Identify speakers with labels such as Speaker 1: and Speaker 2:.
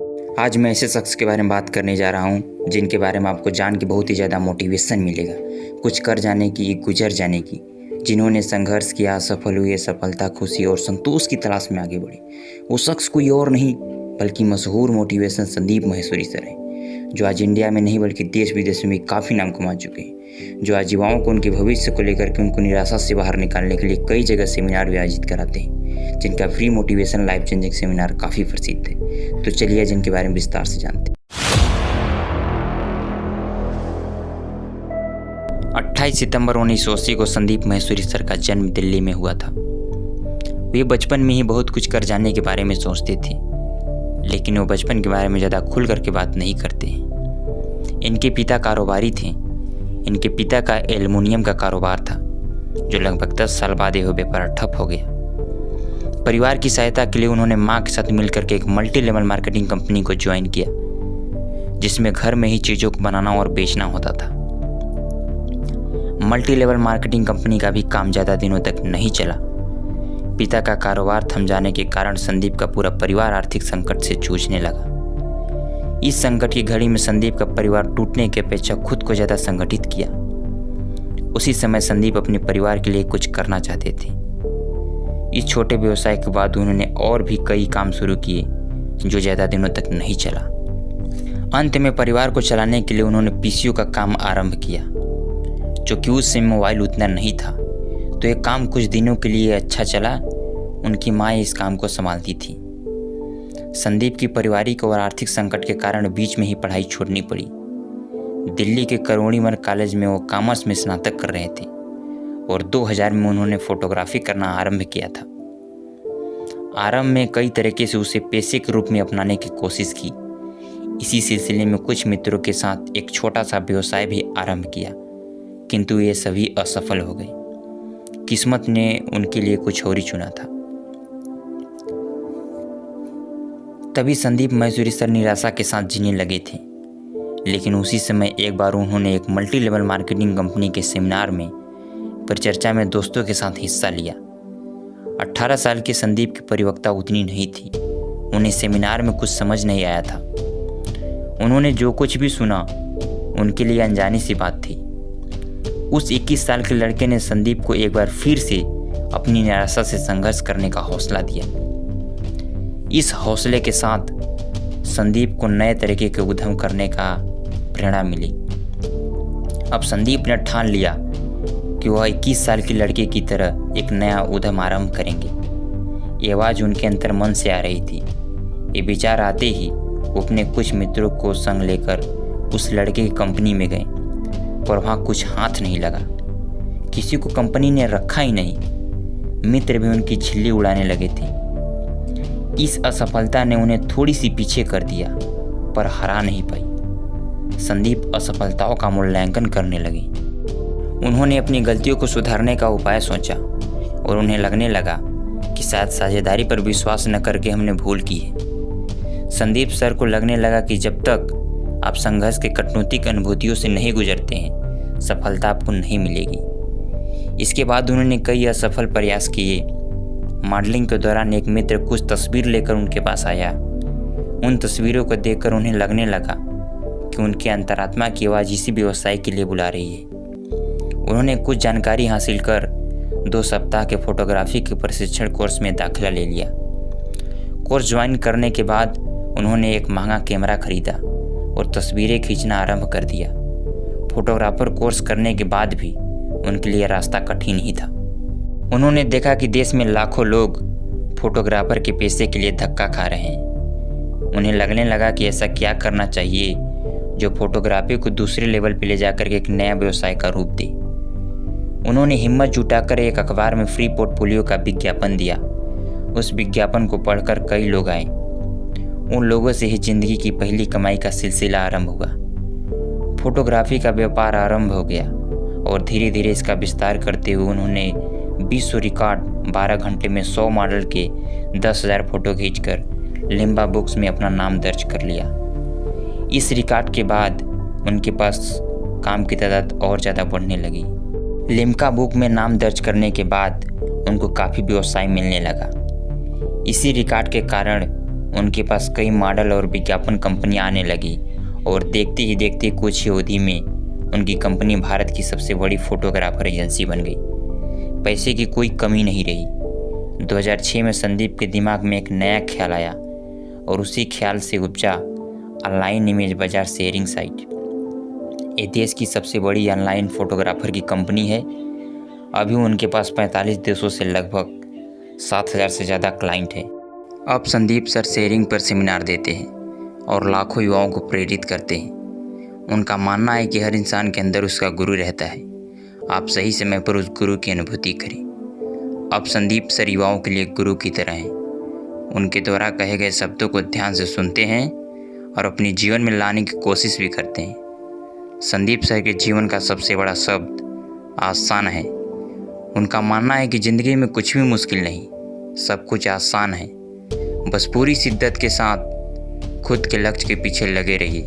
Speaker 1: आज मैं ऐसे शख्स के बारे में बात करने जा रहा हूँ जिनके बारे में आपको जान के बहुत ही ज़्यादा मोटिवेशन मिलेगा, कुछ कर जाने की, गुजर जाने की, जिन्होंने संघर्ष किया, असफल हुए, सफलता, खुशी और संतोष की तलाश में आगे बढ़े। वो शख्स कोई और नहीं बल्कि मशहूर मोटिवेशन संदीप माहेश्वरी सर हैं, जो आज इंडिया में नहीं बल्कि देश विदेश में काफ़ी नाम कमा चुके हैं, जो आज युवाओं को उनके भविष्य को लेकर के उनको निराशा से बाहर निकालने के लिए कई जगह सेमिनार भी आयोजित कराते हैं, जिनका free motivation life changing seminar काफ़ी प्रसिद्ध है। तो चलिए जिनके बारे में विस्तार से जानते हैं। 28 सितंबर 1980 को संदीप माहेश्वरी सर का जन्म दिल्ली में हुआ था। वे बचपन में ही बहुत कुछ कर जाने के बारे में सोचते थे, लेकिन वो बचपन के बारे में ज़्यादा खुल करके बात नहीं करते हैं। इनके पिता कारोबारी थे। इनके पिता का एल्युमिनियम का कारोबार था, जो लगभग 10 साल बाद यह व्यापार ठप हो गया। परिवार की सहायता के लिए उन्होंने मां के साथ मिलकर के एक मल्टी लेवल मार्केटिंग कंपनी को ज्वाइन किया, जिसमें घर में ही चीज़ों को बनाना और बेचना होता था। मल्टी लेवल मार्केटिंग कंपनी का भी काम ज़्यादा दिनों तक नहीं चला। पिता का कारोबार थम जाने के कारण संदीप का पूरा परिवार आर्थिक संकट से जूझने लगा। इस संकट की घड़ी में संदीप का परिवार टूटने की अपेक्षा खुद को ज़्यादा संगठित किया। उसी समय संदीप अपने परिवार के लिए कुछ करना चाहते थे। इस छोटे व्यवसाय के बाद उन्होंने और भी कई काम शुरू किए, जो ज़्यादा दिनों तक नहीं चला। अंत में परिवार को चलाने के लिए उन्होंने पीसीओ का काम आरंभ किया, जो कि उस समय मोबाइल उतना नहीं था। तो ये काम कुछ दिनों के लिए अच्छा चला। उनकी माँ इस काम को संभालती थी। संदीप की पारिवारिक और आर्थिक संकट के कारण बीच में ही पढ़ाई छोड़नी पड़ी। दिल्ली के करोड़ीमल कॉलेज में वो कॉमर्स में स्नातक कर रहे थे और 2000 में उन्होंने फोटोग्राफी करना आरंभ किया था। आरंभ में कई तरीके से उसे पेशे के रूप में अपनाने की कोशिश की। इसी सिलसिले में कुछ मित्रों के साथ एक छोटा सा व्यवसाय भी आरंभ किया, किंतु ये सभी असफल हो गए। किस्मत ने उनके लिए कुछ और ही चुना था। तभी संदीप माहेश्वरी सर निराशा के साथ जीने लगे थे। लेकिन उसी समय एक बार उन्होंने एक मल्टी लेवल मार्केटिंग कंपनी के सेमिनार में परिचर्चा में दोस्तों के साथ हिस्सा लिया। 18 साल के संदीप की परिपक्वता उतनी नहीं थी। उन्हें सेमिनार में कुछ समझ नहीं आया था। उन्होंने जो कुछ भी सुना उनके लिए अनजानी सी बात थी। उस 21 साल के लड़के ने संदीप को एक बार फिर से अपनी निराशा से संघर्ष करने का हौसला दिया। इस हौसले के साथ संदीप को नए तरीके के उद्यम करने का प्रेरणा मिली। अब संदीप ने ठान लिया कि वह 21 साल के लड़के की तरह एक नया उद्यम आरंभ करेंगे। ये आवाज़ उनके अंतर मन से आ रही थी। ये विचार आते ही वो अपने कुछ मित्रों को संग लेकर उस लड़के की कंपनी में गए, पर वहाँ कुछ हाथ नहीं लगा। किसी को कंपनी ने रखा ही नहीं। मित्र भी उनकी छिल्ली उड़ाने लगे थे। इस असफलता ने उन्हें थोड़ी सी पीछे कर दिया, पर हरा नहीं पाई। संदीप असफलताओं का मूल्यांकन करने लगे। उन्होंने अपनी गलतियों को सुधारने का उपाय सोचा और उन्हें लगने लगा कि शायद साझेदारी पर विश्वास न करके हमने भूल की है। संदीप सर को लगने लगा कि जब तक आप संघर्ष के कठिनाई की अनुभूतियों से नहीं गुजरते हैं, सफलता आपको नहीं मिलेगी। इसके बाद उन्होंने कई असफल प्रयास किए। मॉडलिंग के दौरान एक मित्र कुछ तस्वीर लेकर उनके पास आया। उन तस्वीरों को देखकर उन्हें लगने लगा कि उनके अंतरात्मा की आवाज़ इसी व्यवसाय के लिए बुला रही है। उन्होंने कुछ जानकारी हासिल कर 2 सप्ताह के फोटोग्राफी के प्रशिक्षण कोर्स में दाखिला ले लिया। कोर्स ज्वाइन करने के बाद उन्होंने एक महंगा कैमरा खरीदा और तस्वीरें खींचना आरंभ कर दिया। फोटोग्राफर कोर्स करने के बाद भी उनके लिए रास्ता कठिन ही था। उन्होंने देखा कि देश में लाखों लोग फोटोग्राफर के पेशे के लिए धक्का खा रहे हैं। उन्हें लगने लगा कि ऐसा क्या करना चाहिए जो फोटोग्राफी को दूसरे लेवल पर ले जाकर के एक नया व्यवसाय का रूप दे। उन्होंने हिम्मत जुटाकर एक अखबार में फ्री पोर्टफोलियो का विज्ञापन दिया। उस विज्ञापन को पढ़कर कई लोग आए। उन लोगों से ही जिंदगी की पहली कमाई का सिलसिला आरंभ हुआ। फोटोग्राफी का व्यापार आरंभ हो गया और धीरे धीरे इसका विस्तार करते हुए उन्होंने विश्व रिकॉर्ड 12 घंटे में 100 मॉडल के 10,000 फोटो खींचकर लिम्बा बुक्स में अपना नाम दर्ज कर लिया। इस रिकॉर्ड के बाद उनके पास काम की तादाद और ज़्यादा बढ़ने लगी। लिम्का बुक में नाम दर्ज करने के बाद उनको काफ़ी व्यवसाय मिलने लगा। इसी रिकॉर्ड के कारण उनके पास कई मॉडल और विज्ञापन कंपनियां आने लगी और देखते ही देखते कुछ ही अवधि में उनकी कंपनी भारत की सबसे बड़ी फोटोग्राफर एजेंसी बन गई। पैसे की कोई कमी नहीं रही। 2006 में संदीप के दिमाग में एक नया ख्याल आया और उसी ख्याल से उपजा ऑनलाइन इमेज बाजार शेयरिंग साइट। ये देश की सबसे बड़ी ऑनलाइन फोटोग्राफर की कंपनी है। अभी उनके पास 45 देशों से लगभग 7,000 से ज़्यादा क्लाइंट है। अब संदीप सर शेयरिंग पर सेमिनार देते हैं और लाखों युवाओं को प्रेरित करते हैं। उनका मानना है कि हर इंसान के अंदर उसका गुरु रहता है, आप सही समय पर उस गुरु की अनुभूति करें। अब संदीप सर युवाओं के लिए गुरु की तरह हैं। उनके द्वारा कहे गए शब्दों को ध्यान से सुनते हैं और अपने जीवन में लाने की कोशिश भी करते हैं। संदीप सर के जीवन का सबसे बड़ा शब्द आसान है। उनका मानना है कि ज़िंदगी में कुछ भी मुश्किल नहीं, सब कुछ आसान है। बस पूरी शिद्दत के साथ खुद के लक्ष्य के पीछे लगे रहिए।